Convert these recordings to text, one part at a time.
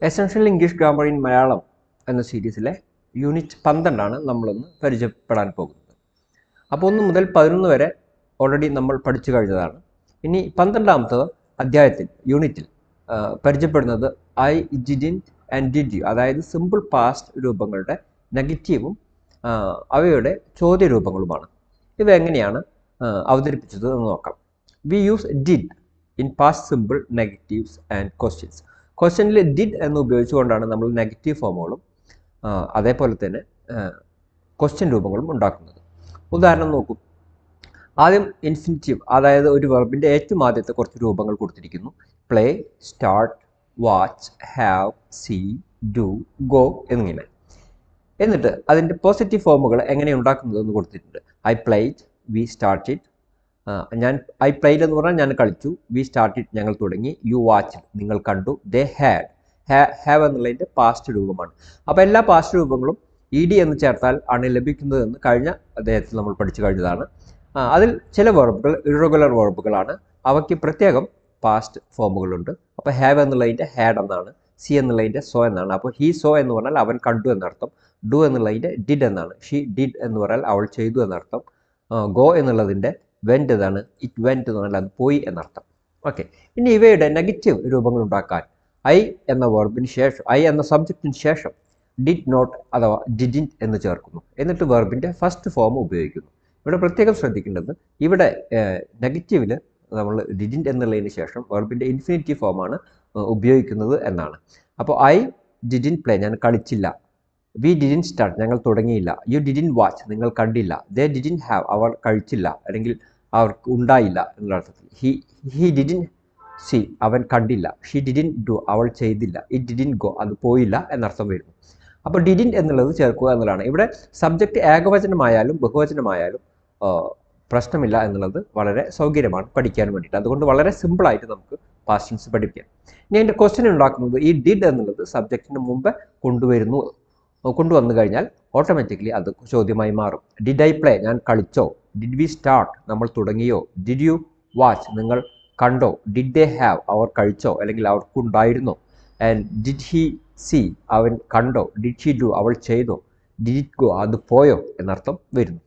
Essential English grammar in Malayalam എന്ന സീരീസിലെ unit 12 നമ്മളൊന്ന് പരിചയപ്പെടാൻ പോകുന്നത്. അപ്പോൾ 1 മുതൽ 11 വരെ ഓൾറെഡി നമ്മൾ പഠിച്ചു കഴിഞ്ഞതാണ്. ഇനി 12ാമത്തെ അധ്യായത്തിൽ യൂണിറ്റിൽ പരിചയപ്പെടുന്നത് I didn't and did you, അതായത് സിമ്പിൾ പാസ്റ്റ് രൂപങ്ങളുടെ നെഗറ്റീവും അവയുടെ ചോദ്യരൂപങ്ങളുമാണ്. ഇവ എങ്ങനെയാണ് അവതരിപ്പിച്ചത് എന്ന് നോക്കാം. We use did in past simple negatives and questions. ക്വസ്റ്റ്യനിൽ ഡിഡ് എന്ന് ഉപയോഗിച്ചുകൊണ്ടാണ് നമ്മൾ നെഗറ്റീവ് ഫോമുകളും അതേപോലെ തന്നെ ക്വസ്റ്റ്യൻ രൂപങ്ങളും ഉണ്ടാക്കുന്നത്. ഉദാഹരണം നോക്കൂ. ആദ്യം ഇൻഫിനിറ്റീവ്, അതായത് ഒരു വെർബിൻ്റെ ഏറ്റവും ആദ്യത്തെ കുറച്ച് രൂപങ്ങൾ കൊടുത്തിരിക്കുന്നു. Play, start, watch, have, see, do, go എന്നിങ്ങനെ. എന്നിട്ട് അതിൻ്റെ പോസിറ്റീവ് ഫോമുകൾ എങ്ങനെ ഉണ്ടാക്കുന്നതെന്ന് കൊടുത്തിട്ടുണ്ട്. I played, we started. I played എന്ന് പറഞ്ഞാൽ ഞാൻ കളിച്ചു. വി സ്റ്റാർട്ടിഡ് ഞങ്ങൾ തുടങ്ങി. യു വാച്ച്ഡ് നിങ്ങൾ കണ്ടു. ദേ ഹാഡ്, ഹാവ് എന്നുള്ളതിൻ്റെ പാസ്റ്റ് രൂപമാണ്. അപ്പോൾ എല്ലാ പാസ്റ്റ് രൂപങ്ങളും ഇ ഡി എന്ന് ചേർത്താൽ ആണ് ലഭിക്കുന്നതെന്ന് കഴിഞ്ഞ അദ്ദേഹത്തിൽ നമ്മൾ പഠിച്ചു കഴിഞ്ഞതാണ്. അതിൽ ചില വെർബുകൾ ഇറഗുലർ വെർബുകളാണ്. അവയ്ക്ക് പ്രത്യേകം പാസ്റ്റ് ഫോമുകളുണ്ട്. അപ്പോൾ ഹാവ് എന്നുള്ളതിൻ്റെ ഹാഡ് എന്നാണ്, സി എന്നുള്ളതിൻ്റെ സോ എന്നാണ്. അപ്പോൾ ഹീ സോ എന്ന് പറഞ്ഞാൽ അവൻ കണ്ടു എന്നർത്ഥം. ഡു എന്നുള്ളതിൻ്റെ ഡിഡ് എന്നാണ്. ഷീ ഡിഡ് എന്ന് പറഞ്ഞാൽ അവൾ ചെയ്തു എന്നർത്ഥം. ഗോ എന്നുള്ളതിൻ്റെ വെൻറ്റ് എന്നാണ്. ഇറ്റ് വെൻറ്റ് എന്ന് പറഞ്ഞാൽ അത് പോയി എന്നർത്ഥം. ഓക്കെ, ഇനി ഇവയുടെ നെഗറ്റീവ് രൂപങ്ങൾ ഉണ്ടാക്കാൻ ഐ എന്ന വെർബിന് ശേഷം, ഐ എന്ന സബ്ജക്റ്റിന് ശേഷം ഡിഡ് നോട്ട് അഥവാ ഡിഡിൻറ്റ് എന്ന് ചേർക്കുന്നു. എന്നിട്ട് വെർബിൻ്റെ ഫസ്റ്റ് ഫോം ഉപയോഗിക്കുന്നു. ഇവിടെ പ്രത്യേകം ശ്രദ്ധിക്കേണ്ടത്, ഇവിടെ നെഗറ്റീവിൽ നമ്മൾ ഡിഡിൻറ്റ് എന്നുള്ളതിന് ശേഷം വെർബിൻ്റെ ഇൻഫിനിറ്റീവ് ഫോമാണ് ഉപയോഗിക്കുന്നത് എന്നാണ്. അപ്പോൾ ഐ ഡിഡിൻറ്റ് പ്ലേ ഞാൻ കളിച്ചില്ല. വി ഡിഡിൻറ്റ് സ്റ്റാർട്ട് ഞങ്ങൾ തുടങ്ങിയില്ല. യു ഡിഡിൻറ്റ് വാച്ച് നിങ്ങൾ കണ്ടില്ല. ദേ ഡിഡിൻറ്റ് ഹാവ് അവർ കഴിച്ചില്ല അല്ലെങ്കിൽ അവർക്ക് ഉണ്ടായില്ല എന്നുള്ള അർത്ഥത്തിൽ. ഹി ഡിഡിൻറ്റ് സി അവൻ കണ്ടില്ല. ഷീ ഡിഡിൻറ്റ് ഡു അവൾ ചെയ്തില്ല. ഇറ്റ് ഡിഡിൻറ്റ് ഗോ അത് പോയില്ല എന്നർത്ഥം വരുന്നു. അപ്പോൾ ഡിഡിൻറ്റ് എന്നുള്ളത് ചേർക്കുക എന്നുള്ളതാണ്. ഇവിടെ സബ്ജക്റ്റ് ഏകവചനമായാലും ബഹുവചനമായാലും പ്രശ്നമില്ല എന്നുള്ളത് വളരെ സൗകര്യമാണ് പഠിക്കാൻ വേണ്ടിയിട്ട്. അതുകൊണ്ട് വളരെ സിമ്പിളായിട്ട് നമുക്ക് പാസ്റ്റ് ടെൻസ് പഠിക്കാം. ഇനി അതിൻ്റെ ക്വസ്റ്റ്യൻ ഉണ്ടാക്കുന്നത് ഈ ഡിഡ് എന്നുള്ളത് സബ്ജക്റ്റിന് മുമ്പ് കൊണ്ടുവന്നു കഴിഞ്ഞാൽ ഓട്ടോമാറ്റിക്കലി അത് ചോദ്യമായി മാറും. ഡിഡ് ഐ പ്ലേ ഞാൻ കളിച്ചോ. ഡിഡ് വി സ്റ്റാർട്ട് നമ്മൾ തുടങ്ങിയോ. ഡിഡ് യു വാച്ച് നിങ്ങൾ കണ്ടോ. ഡിഡ് ദേ ഹാവ് അവർ കഴിച്ചോ അല്ലെങ്കിൽ അവർക്കുണ്ടായിരുന്നോ. ആൻഡ് ഡിഡ് ഹി സി അവൻ കണ്ടോ. ഡിഡ് ഷി ഡു അവൾ ചെയ്തോ. ഡിഡ് ഇറ്റ് ഗോ അത് പോയോ എന്നർത്ഥം വരുന്നു.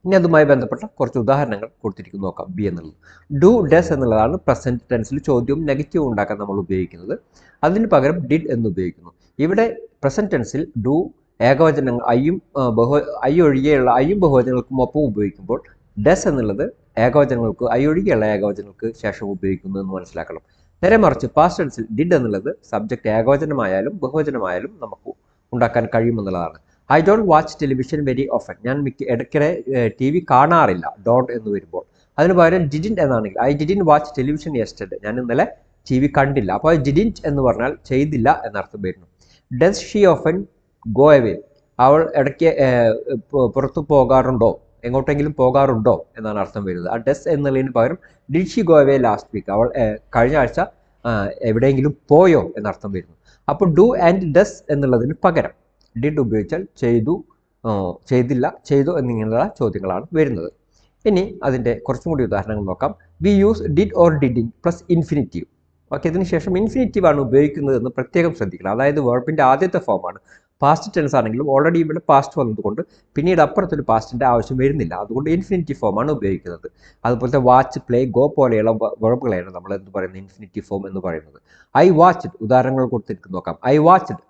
ഇനി അതുമായി ബന്ധപ്പെട്ട കുറച്ച് ഉദാഹരണങ്ങൾ കൊടുത്തിരിക്കുന്നു, നോക്കാം. ബി എന്നുള്ളത് ഡു ഡസ് എന്നുള്ളതാണ് പ്രസൻറ്റ് ടെൻസിൽ ചോദ്യവും നെഗറ്റീവും ഉണ്ടാക്കാൻ നമ്മൾ ഉപയോഗിക്കുന്നത്. അതിന് പകരം ഡിഡ് എന്ന് ഉപയോഗിക്കുന്നു. ഇവിടെ പ്രസൻറ്റ് ടെൻസിൽ ഡു ഏകവചനങ്ങൾ ഐ ഒഴികെയുള്ള ഐയും ബഹുവചനങ്ങൾക്കും ഒപ്പം ഉപയോഗിക്കുമ്പോൾ ഡസ് എന്നുള്ളത് ഏകവചനങ്ങൾക്ക് ഐ ഒഴികെയുള്ള ഏകവചനങ്ങൾക്ക് ശേഷം ഉപയോഗിക്കുന്നു എന്ന് മനസ്സിലാക്കണം. നേരെ മറിച്ച് പാസ്റ്റ് ടെൻസിൽ ഡിഡ് എന്നുള്ളത് സബ്ജക്റ്റ് ഏകവചനമായാലും ബഹുവചനമായാലും നമുക്ക് ഉണ്ടാക്കാൻ കഴിയുമെന്നുള്ളതാണ്. I don't watch television very often ഞാൻ ഇടയ്ക്കിടെ ടി വി കാണാറില്ല. ഡോണ്ട് എന്ന് വരുമ്പോൾ അതിന് പകരം ഡിഡിൻറ്റ് എന്നാണെങ്കിൽ I didn't watch television yesterday ഞാൻ ഇന്നലെ ടി വി കണ്ടില്ല. അപ്പോൾ ഡിഡിൻറ്റ് എന്ന് പറഞ്ഞാൽ ചെയ്തില്ല എന്നർത്ഥം വരുന്നു. Does she often go away അവൾ ഇടയ്ക്ക് പുറത്തു പോകാറുണ്ടോ, എങ്ങോട്ടെങ്കിലും പോകാറുണ്ടോ എന്നാണ് അർത്ഥം വരുന്നത്. ആ ഡസ് എന്നുള്ളതിന് പകരം did she go away last week അവൾ കഴിഞ്ഞ ആഴ്ച എവിടെയെങ്കിലും പോയോ എന്നർത്ഥം വരുന്നു. അപ്പോൾ ഡു ആൻഡ് ഡസ് എന്നുള്ളതിന് പകരം ഡിഡ് ഉപയോഗിച്ചാൽ ചെയ്തു, ചെയ്തില്ല, ചെയ്തു എന്നിങ്ങനെയുള്ള ചോദ്യങ്ങളാണ് വരുന്നത്. ഇനി അതിൻ്റെ കുറച്ചും കൂടി ഉദാഹരണങ്ങൾ നോക്കാം. We use did or didn't plus infinitive. Okay, ഇതിന് ശേഷം ഇൻഫിനിറ്റീവ് ആണ് ഉപയോഗിക്കുന്നതെന്ന് പ്രത്യേകം ശ്രദ്ധിക്കണം. അതായത് വെർബിൻ്റെ ആദ്യത്തെ ഫോമാണ്. പാസ്റ്റ് ടെൻസ് ആണെങ്കിലും ഓൾറെഡി ഇവിടെ പാസ്റ്റ് വന്നതുകൊണ്ട് പിന്നീട് അപ്പുറത്തൊരു പാസ്റ്റിൻ്റെ ആവശ്യം വരുന്നില്ല. അതുകൊണ്ട് ഇൻഫിനിറ്റീവ് ഫോമാണ് ഉപയോഗിക്കുന്നത്. അതുപോലത്തെ വാച്ച്, പ്ലേ, ഗോ പോലെയുള്ള വെർബുകളെയാണ് നമ്മൾ എന്ത് പറയുന്നത് ഇൻഫിനിറ്റീവ് ഫോം എന്ന് പറയുന്നത്. ഐ വാച്ച്ഡ് ഉദാഹരണങ്ങൾ കൊടുത്തിരിക്കുന്നു, നോക്കാം. ഐ വാച്ച്ഡ്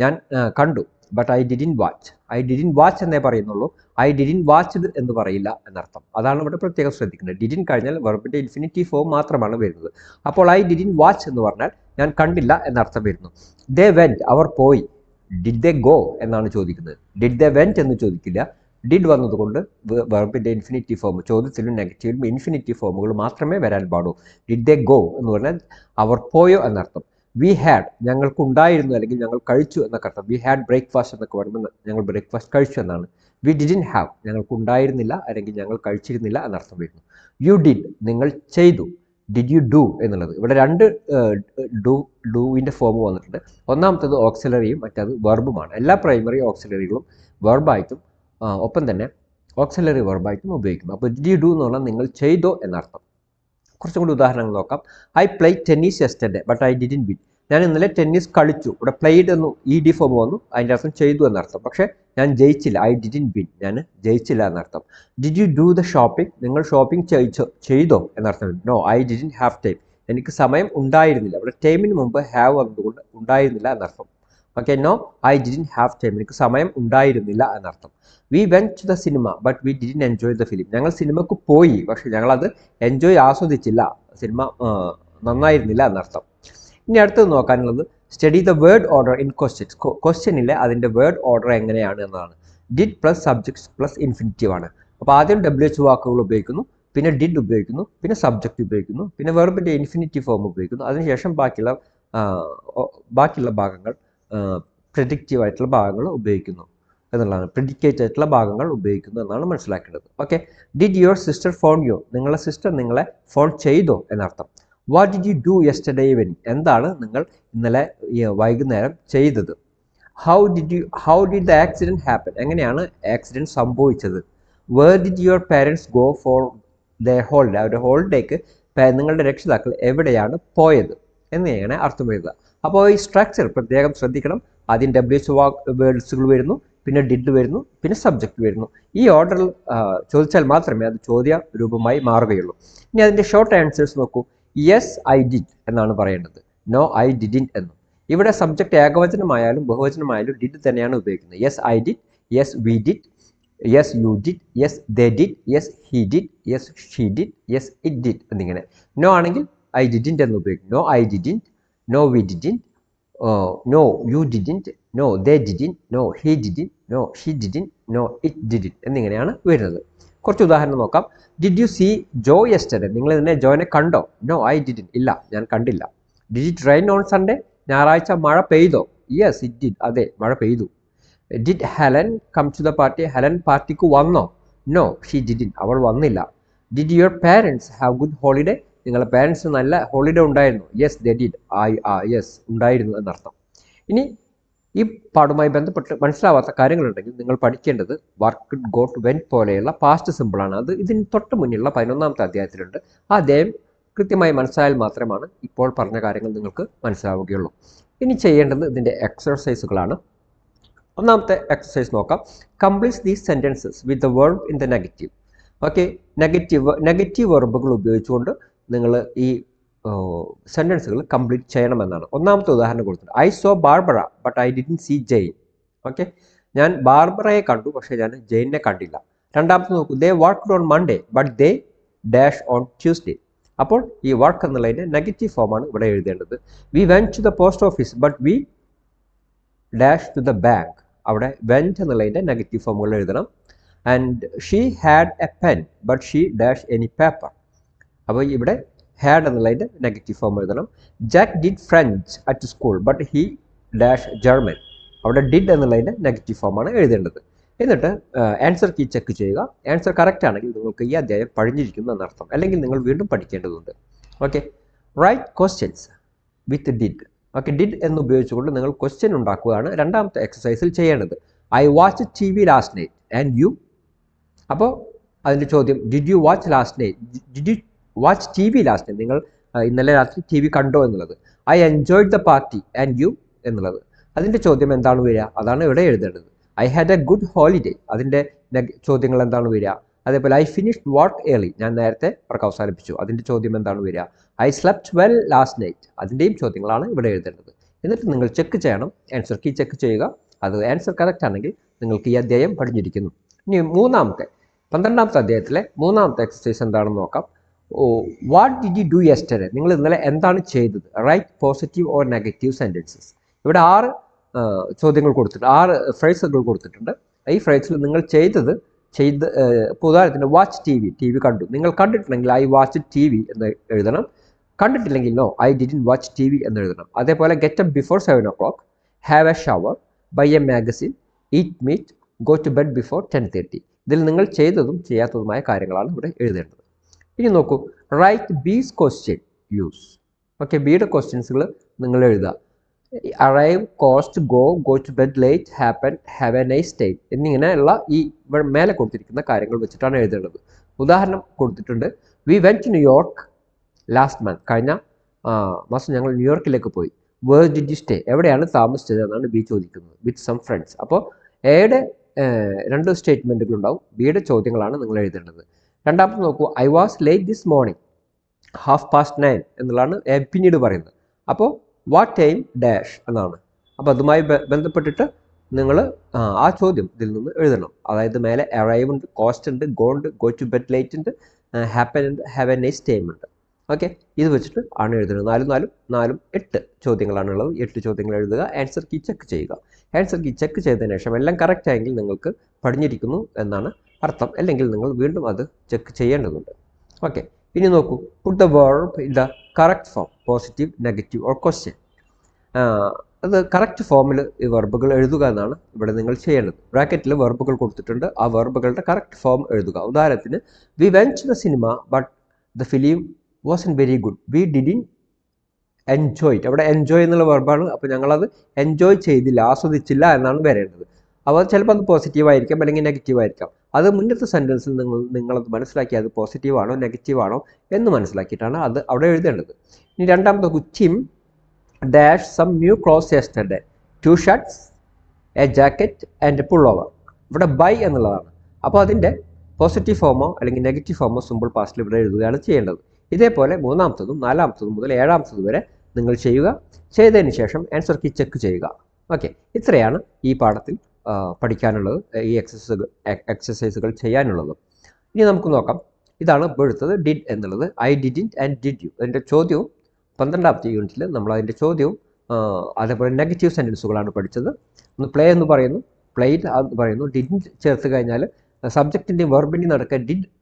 ഞാൻ കണ്ടു. But I didn't watch I didn't watch എന്നേ പറയുന്നുള്ളൂ. ഐ ഡിഡിൻറ്റ് വാച്ച്ഡ് എന്ന് പറയില്ല എന്നർത്ഥം. അതാണ് ഇവിടെ പ്രത്യേകം ശ്രദ്ധിക്കുന്നത്. ഡിഡിൻ കഴിഞ്ഞാൽ വെർബിൻ്റെ ഇൻഫിനിറ്റീവ് ഫോം മാത്രമാണ് വരുന്നത്. അപ്പോൾ ഐ ഡിഡിൻറ്റ് വാച്ച് എന്ന് പറഞ്ഞാൽ ഞാൻ കണ്ടില്ല എന്നർത്ഥം വരുന്നു. ദേ വെൻറ്റ് അവർ പോയി. ഡിഡ് ദേ ഗോ എന്നാണ് ചോദിക്കുന്നത്. ഡിഡ് ദേ വെൻറ്റ് എന്ന് ചോദിക്കില്ല. ഡിഡ് വന്നതുകൊണ്ട് വെർബിൻ്റെ ഇൻഫിനിറ്റീവ് ഫോം ചോദ്യത്തിലും നെഗറ്റീവിലും ഇൻഫിനിറ്റീവ് ഫോമുകൾ മാത്രമേ വരാൻ പാടൂ. ഡിഡ് ദേ ഗോ എന്ന് പറഞ്ഞാൽ അവർ പോയോ എന്നർത്ഥം. വി ഹാഡ് ഞങ്ങൾക്കുണ്ടായിരുന്നു അല്ലെങ്കിൽ ഞങ്ങൾ കഴിച്ചു എന്നൊക്കെ അർത്ഥം. വി ഹാഡ് ബ്രേക്ക്ഫാസ്റ്റ് എന്നൊക്കെ പറയുമ്പോൾ ഞങ്ങൾ ബ്രേക്ക്ഫാസ്റ്റ് കഴിച്ചു എന്നാണ്. വി ഡിഡിൻറ്റ് ഹാവ് ഞങ്ങൾക്കുണ്ടായിരുന്നില്ല അല്ലെങ്കിൽ ഞങ്ങൾ കഴിച്ചിരുന്നില്ല എന്നർത്ഥം വരുന്നു. യു ഡിഡ് നിങ്ങൾ ചെയ്തു. ഡിഡ് യു ഡു എന്നുള്ളത് ഇവിടെ രണ്ട് ഡൂവിൻ്റെ ഫോം വന്നിട്ടുണ്ട്. ഒന്നാമത്തത് ഓക്സിലറിയും മറ്റത് വെർബുമാണ്. എല്ലാ പ്രൈമറി ഓക്സിലറികളും വെർബായിട്ടും ഒപ്പം തന്നെ ഓക്സിലറി വെർബായിട്ടും ഉപയോഗിക്കുന്നു. അപ്പോൾ ഡിഡ് യു ഡു എന്ന് പറഞ്ഞാൽ നിങ്ങൾ ചെയ്തോ എന്നർത്ഥം. കുറച്ചും കൂടി ഉദാഹരണങ്ങൾ നോക്കാം. I play tennis yesterday but I didn't win ഞാൻ ഇന്നലെ ടെന്നീസ് കളിച്ചു. ഇവിടെ പ്ലേഡ് എന്ന് ED ഫോം വന്നു, അതിൻ്റെ അർത്ഥം ചെയ്തു എന്നർത്ഥം. പക്ഷേ ഞാൻ ജയിച്ചില്ല, ഐ ഡിഡിൻറ്റ് വിൻ, ഞാൻ ജയിച്ചില്ല എന്നർത്ഥം. Did you do the shopping, നിങ്ങൾ ഷോപ്പിംഗ് ചെയ്തോ എന്നർത്ഥം. No I didn't have time, എനിക്ക് സമയം ഉണ്ടായിരുന്നില്ല. ഇവിടെ ടൈമിന് മുമ്പ് ഹാവ് വന്നതുകൊണ്ട് ഉണ്ടായിരുന്നില്ല എന്നർത്ഥം. Okay, no I didn't have time, എനിക്ക് സമയം ഉണ്ടായിരുന്നില്ല എന്നർത്ഥം. We went to the cinema but we didn't enjoy the film, ഞങ്ങൾ സിനിമക്ക് പോയി പക്ഷേ ഞങ്ങളത് ആസ്വദിച്ചില്ല, സിനിമ നന്നായിരുന്നില്ല എന്നർത്ഥം. ഇനി അടുത്തത് നോക്കാനുള്ളത് study the word order in questions. ക്വസ്റ്റ്യനിലെ അതിൻ്റെ വേർഡ് ഓർഡർ എങ്ങനെയാണ് എന്നതാണ്. Did plus subjects plus infinitive ആണ്. അപ്പോൾ ആദ്യം WH വാക്കുകൾ ഉപയോഗിക്കുന്നു, പിന്നെ ഡിഡ് ഉപയോഗിക്കുന്നു, പിന്നെ സബ്ജക്റ്റ് ഉപയോഗിക്കുന്നു, പിന്നെ വെർബിൻ്റെ ഇൻഫിനിറ്റീവ് ഫോം ഉപയോഗിക്കുന്നു. അതിനുശേഷം ബാക്കിയുള്ള ഭാഗങ്ങൾ പ്രെഡിക്റ്റീവ് ആയിട്ടുള്ള ഭാഗങ്ങൾ ഉപയോഗിക്കുന്നു എന്നുള്ളതാണ്. പ്രെഡിക്കേറ്റ് ആയിട്ടുള്ള ഭാഗങ്ങൾ ഉപയോഗിക്കുന്നു എന്നാണ് മനസ്സിലാക്കേണ്ടത്. Okay, did your sister phone you, നിങ്ങളുടെ സിസ്റ്റർ നിങ്ങളെ ഫോൺ ചെയ്തോ എന്നർത്ഥം. What did you do yesterday evening, എന്താണ് നിങ്ങൾ ഇന്നലെ വൈകുന്നേരം ചെയ്തത്. How did the accident happen, എങ്ങനെയാണ് ആക്സിഡൻറ്റ് സംഭവിച്ചത്. Where did your parents go for the holiday, അവരുടെ ഹോളിഡേക്ക് നിങ്ങളുടെ രക്ഷിതാക്കൾ എവിടെയാണ് പോയത് എന്നിങ്ങനെ അർത്ഥം എഴുതുക. അപ്പോൾ ഈ സ്ട്രക്ചർ പ്രത്യേകം ശ്രദ്ധിക്കണം. ആദ്യം WH വേർഡ്സുകൾ വരുന്നു, പിന്നെ ഡിഡ് വരുന്നു, പിന്നെ സബ്ജക്റ്റ് വരുന്നു. ഈ ഓർഡറിൽ ചോദിച്ചാൽ മാത്രമേ അത് ചോദ്യ രൂപമായി മാറുകയുള്ളൂ. ഇനി അതിൻ്റെ ഷോർട്ട് ആൻസേഴ്സ് നോക്കൂ. യെസ് ഐ ഡിഡ് എന്നാണ് പറയേണ്ടത്, നോ ഐ ഡിഡിൻറ്റ് എന്നും. ഇവിടെ സബ്ജക്റ്റ് ഏകവചനമായാലും ബഹുവചനമായാലും ഡിഡ് തന്നെയാണ് ഉപയോഗിക്കുന്നത്. Yes I did, yes we did, yes you did, yes they did, yes he did, yes she did, yes it did എന്നിങ്ങനെ. No ആണെങ്കിൽ ഐ ഡിഡിൻറ്റ് എന്ന് ഉപയോഗിക്കും. No I didn't, no we didn't, no you didn't, no they didn't, no he didn't, no she didn't, no it didn't എന്നിങ്ങനെയാണ് വരുന്നത്. കുറച്ച് ഉദാഹരണം നോക്കാം. Did you see Jo yesterday, നിങ്ങൾ ഇതിനെ ജോനെ കണ്ടോ. നോ ഐ ഡിഡിൻറ്റ്, ഇല്ല ഞാൻ കണ്ടില്ല. Did it rain on Sunday, ഞായറാഴ്ച മഴ പെയ്തോ. യെസ് ഇറ്റ് ഡിഡ്, അതെ മഴ പെയ്തു. Did Helen come to the party, Helen പാർട്ടിക്ക് വന്നോ. നോ ഷീ ഡിഡിൻറ്റ്, അവൾ വന്നില്ല. Did your parents have good holiday, നിങ്ങളുടെ പാരൻസിന് നല്ല ഹോളിഡേ ഉണ്ടായിരുന്നു. യെസ് ദേ ഡിഡ്, യെസ് ഉണ്ടായിരുന്നു എന്നർത്ഥം. ഇനി ഈ പാഠവുമായി ബന്ധപ്പെട്ട് മനസ്സിലാവാത്ത കാര്യങ്ങളുണ്ടെങ്കിൽ നിങ്ങൾ പഠിക്കേണ്ടത് വർക്ക്, ഗോട്ട്, വെന്റ് പോലെയുള്ള പാസ്റ്റ് സിമ്പിളാണ്. അത് ഇതിന് തൊട്ട് മുന്നിലുള്ള 11ാമത്തെ അധ്യായത്തിലുണ്ട്. ആ അധ്യായം കൃത്യമായി മനസ്സിലായാൽ മാത്രമാണ് ഇപ്പോൾ പറഞ്ഞ കാര്യങ്ങൾ നിങ്ങൾക്ക് മനസ്സിലാവുകയുള്ളൂ. ഇനി ചെയ്യേണ്ടത് ഇതിൻ്റെ എക്സർസൈസുകളാണ്. ഒന്നാമത്തെ എക്സർസൈസ് നോക്കാം. Complete these sentences with the verb in the negative. Okay, negative വെർബുകൾ ഉപയോഗിച്ചുകൊണ്ട് നിങ്ങൾ ഈ സെൻറ്റൻസുകൾ കംപ്ലീറ്റ് ചെയ്യണമെന്നാണ്. ഒന്നാമത്തെ ഉദാഹരണം കൊടുത്തിട്ടുണ്ട്. I saw Barbara but I didn't see Jane. Okay, ഞാൻ ബാർബറയെ കണ്ടു പക്ഷേ ഞാൻ ജെയിനെ കണ്ടില്ല. രണ്ടാമത്തെ നോക്കൂ. They worked on Monday but they dash on Tuesday. അപ്പോൾ ഈ വർക്ക് എന്നുള്ളതിൻ്റെ നെഗറ്റീവ് ഫോമാണ് ഇവിടെ എഴുതേണ്ടത്. We went to the post office but we dash to the bank. അവിടെ വെൻറ്റ് എന്നുള്ളതിൻ്റെ നെഗറ്റീവ് ഫോമുകൾ എഴുതണം. And she had A pen but she dash any paper. അപ്പോൾ ഇവിടെ ഹാഡ് എന്നുള്ളതിൻ്റെ നെഗറ്റീവ് ഫോം എഴുതണം. Jack did French at school but he dash German. അവിടെ did എന്നുള്ളതിൻ്റെ നെഗറ്റീവ് ഫോമാണ് എഴുതേണ്ടത്. എന്നിട്ട് ആൻസർ കീ ചെക്ക് ചെയ്യുക. ആൻസർ കറക്റ്റ് ആണെങ്കിൽ നിങ്ങൾക്ക് ഈ അധ്യായം പഴിഞ്ഞിരിക്കുന്നു എന്നർത്ഥം, അല്ലെങ്കിൽ നിങ്ങൾ വീണ്ടും പഠിക്കേണ്ടതുണ്ട്. Okay, write questions with did. Okay, did എന്ന് ഉപയോഗിച്ചുകൊണ്ട് നിങ്ങൾ ക്വസ്റ്റ്യൻ ഉണ്ടാക്കുകയാണ് രണ്ടാമത്തെ എക്സസൈസിൽ ചെയ്യേണ്ടത്. I watch TV last night and you. അപ്പോൾ അതിൻ്റെ ചോദ്യം did you watch last night, did you watch TV last night, നിങ്ങൾ ഇന്നലെ രാത്രി TV കണ്ടോ എന്നുള്ളത്. I enjoyed the party and you എന്നുള്ളത്. അതിൻ്റെ ചോദ്യം എന്താണ് വരിക, അതാണ് ഇവിടെ എഴുതേണ്ടത്. I had a good holiday, അതിൻ്റെ ചോദ്യങ്ങൾ എന്താണ് വരിക. അതേപോലെ ഐ ഫിനിഷ്ഡ് വർക്ക് ഏർലി, ഞാൻ നേരത്തെ വർക്ക് അവസാനിപ്പിച്ചു, അതിൻ്റെ ചോദ്യം എന്താണ് വരിക. I slept well last night, അതിൻ്റെയും ചോദ്യങ്ങളാണ് ഇവിടെ എഴുതേണ്ടത്. എന്നിട്ട് നിങ്ങൾ ചെക്ക് ചെയ്യണം, ആൻസർ കീ ചെക്ക് ചെയ്യുക. അത് ആൻസർ കറക്റ്റ് ആണെങ്കിൽ നിങ്ങൾക്ക് ഈ അധ്യായം പഠിഞ്ഞിരിക്കുന്നു. ഇനി മൂന്നാമത്തെ 12ാമത്തെ അധ്യായത്തിലെ മൂന്നാമത്തെ എക്സസൈസ് എന്താണെന്ന് നോക്കാം. What did you do yesterday, നിങ്ങൾ ഇന്നലെ എന്താണ് ചെയ്തത്. Write positive or negative sentences. ഇവിടെ 6 ചോദ്യങ്ങൾ കൊടുത്തിട്ടുണ്ട്, 6 ഫ്രേസുകൾ കൊടുത്തിട്ടുണ്ട്. ഈ ഫ്രേസിൽ നിങ്ങൾ ചെയ്ത് ഇപ്പോൾ ഉദാഹരണത്തിന് വാച്ച് TV കണ്ടു. നിങ്ങൾ കണ്ടിട്ടുണ്ടെങ്കിൽ ഐ വാച്ച് TV എന്ന് എഴുതണം. കണ്ടിട്ടില്ലെങ്കിൽ no I didn't watch TV എന്ന് എഴുതണം. അതേപോലെ get up before 7 o'clock, have a shower, buy a magazine, eat meat, go to bed before 10:30. ഇതിൽ നിങ്ങൾ ചെയ്തതും ചെയ്യാത്തതുമായ കാര്യങ്ങളാണ് ഇവിടെ എഴുതേണ്ടത്. ഇനി നോക്കൂ, write B's question use. Okay, ബിയുടെ ക്വസ്റ്റ്യൻസുകൾ നിങ്ങൾ എഴുതുക. Arrive, cost, go to bed late, happen, have a nice day എന്നിങ്ങനെയുള്ള ഈ ഇവിടെ മേലെ കൊടുത്തിരിക്കുന്ന കാര്യങ്ങൾ വെച്ചിട്ടാണ് എഴുതേണ്ടത്. ഉദാഹരണം കൊടുത്തിട്ടുണ്ട്. We went to New York last month, കഴിഞ്ഞ മാസം ഞങ്ങൾ ന്യൂയോർക്കിലേക്ക് പോയി. വേർ ഡിഡ് യു സ്റ്റേ, എവിടെയാണ് താമസിച്ചത് എന്നാണ് ബി ചോദിക്കുന്നത്. With some friends. അപ്പോൾ എയുടെ രണ്ട് സ്റ്റേറ്റ്മെൻറ്റുകളുണ്ടാവും, ബിയുടെ ചോദ്യങ്ങളാണ് നിങ്ങൾ എഴുതേണ്ടത്. രണ്ടാമത്തെ നോക്കൂ, I was late this morning 9:30 എന്നുള്ളതാണ് പിന്നീട് പറയുന്നത്. അപ്പോൾ വാട്ട് ടൈം ഡാഷ് എന്നാണ്. അപ്പോൾ അതുമായി ബന്ധപ്പെട്ടിട്ട് നിങ്ങൾ ആ ചോദ്യം ഇതിൽ നിന്ന് എഴുതണം. അതായത് മേലെ അറൈവ് ഉണ്ട്, കോസ്റ്റ് ഉണ്ട്, ഗോ ഉണ്ട്, ഗോ ടു ബെഡ് ലേറ്റ് ഉണ്ട്, ഹാപ്പൻ ഉണ്ട്, ഹാവ് എ നൈസ് ടൈം ഉണ്ട്. ഓക്കെ, ഇത് വെച്ചിട്ട് ആണ് എഴുതുന്നത്. 4 8 ചോദ്യങ്ങളാണുള്ളത്. 8 ചോദ്യങ്ങൾ എഴുതുക, ആൻസർ കീ ചെക്ക് ചെയ്യുക. ആൻസർ കീ ചെക്ക് ചെയ്തതിന് ശേഷം എല്ലാം കറക്റ്റ് ആയെങ്കിൽ നിങ്ങൾക്ക് പഠിഞ്ഞിരിക്കുന്നു എന്നാണ് അർത്ഥം, അല്ലെങ്കിൽ നിങ്ങൾ വീണ്ടും അത് ചെക്ക് ചെയ്യേണ്ടതുണ്ട്. ഓക്കെ, ഇനി നോക്കൂ, put the verb in the correct form, positive, negative or question. അത് കറക്റ്റ് ഫോമിൽ ഈ വെർബുകൾ എഴുതുക എന്നാണ് ഇവിടെ നിങ്ങൾ ചെയ്യേണ്ടത്. ബ്രാക്കറ്റിൽ വെർബുകൾ കൊടുത്തിട്ടുണ്ട്, ആ വെർബുകളുടെ കറക്റ്റ് ഫോം എഴുതുക. ഉദാഹരണത്തിന്, we went to the cinema but the film wasn't very good, we didn't enjoy it. അവിടെ എൻജോയ് എന്നുള്ള വെർബാണ്. അപ്പോൾ ഞങ്ങളത് എൻജോയ് ചെയ്തില്ല, ആസ്വദിച്ചില്ല എന്നാണ് വരേണ്ടത്. അപ്പോൾ ചിലപ്പോൾ അത് പോസിറ്റീവ് ആയിരിക്കാം, അല്ലെങ്കിൽ നെഗറ്റീവ് ആയിരിക്കാം. അത് മുന്നത്തെ സെൻറ്റൻസിൽ നിങ്ങളത് മനസ്സിലാക്കി അത് പോസിറ്റീവാണോ നെഗറ്റീവാണോ എന്ന് മനസ്സിലാക്കിയിട്ടാണ് അത് അവിടെ എഴുതേണ്ടത്. ഇനി രണ്ടാമത്തെ, Tim dash some new clothes yesterday, 2 shirts, a jacket and pullover. ഇവിടെ ബൈ എന്നുള്ളതാണ്. അപ്പോൾ അതിൻ്റെ പോസിറ്റീവ് ഫോമോ അല്ലെങ്കിൽ നെഗറ്റീവ് ഫോമോ സിമ്പിൾ പാസ്റ്റിൽ ഇവിടെ എഴുതുകയാണ് ചെയ്യേണ്ടത്. ഇതേപോലെ 3-ാമത്തതും 4-ാമത്തതും മുതൽ 7-ാമത്തത് വരെ നിങ്ങൾ ചെയ്യുക. ചെയ്തതിന് ശേഷം ആൻസർ കീ ചെക്ക് ചെയ്യുക. ഓക്കെ, ഇത്രയാണ് ഈ പാഠത്തിൽ പഠിക്കാനുള്ളത്, ഈ എക്സസൈസുകൾ ചെയ്യാനുള്ളത്. ഇനി നമുക്ക് നോക്കാം. ഇതാണ് ഇപ്പോൾ എടുത്തത് ഡിഡ് എന്നുള്ളത്, I didn't and did you. അതിൻ്റെ ചോദ്യവും 12-ാമത്തെ യൂണിറ്റിൽ നമ്മൾ അതിൻ്റെ ചോദ്യവും അതേപോലെ നെഗറ്റീവ് സെൻറ്റൻസുകളാണ് പഠിച്ചത്. ഒന്ന് പ്ലേ എന്ന് പറയുന്നു, പ്ലേഡ് എന്ന് പറയുന്നു. ഡിഡിൻറ്റ് ചേർത്ത് കഴിഞ്ഞാൽ സബ്ജക്റ്റിൻ്റെയും വെർബിൻ്റെയും നടക്കുക.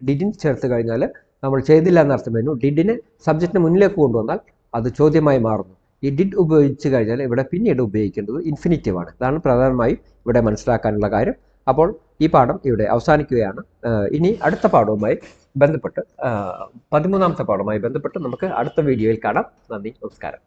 ഡിഡിൻറ്റ് ചേർത്ത് കഴിഞ്ഞാൽ നമ്മൾ ചെയ്തില്ല എന്നർത്ഥം വരുന്നു. ഡിഡിനെ സബ്ജക്റ്റിന് മുന്നിലേക്ക് കൊണ്ടുവന്നാൽ അത് ചോദ്യമായി മാറുന്നു. ഈ ഡിഡ് ഉപയോഗിച്ച് കഴിഞ്ഞാൽ ഇവിടെ പിന്നീട് ഉപയോഗിക്കേണ്ടത് ഇൻഫിനിറ്റീവാണ്. ഇതാണ് പ്രധാനമായും ഇവിടെ മനസ്സിലാക്കാനുള്ള കാര്യം. അപ്പോൾ ഈ പാഠം ഇവിടെ അവസാനിക്കുകയാണ്. ഇനി അടുത്ത പാഠവുമായി ബന്ധപ്പെട്ട് 13-ാമത്തെ പാഠവുമായി ബന്ധപ്പെട്ട് നമുക്ക് അടുത്ത വീഡിയോയിൽ കാണാം. നന്ദി, നമസ്കാരം.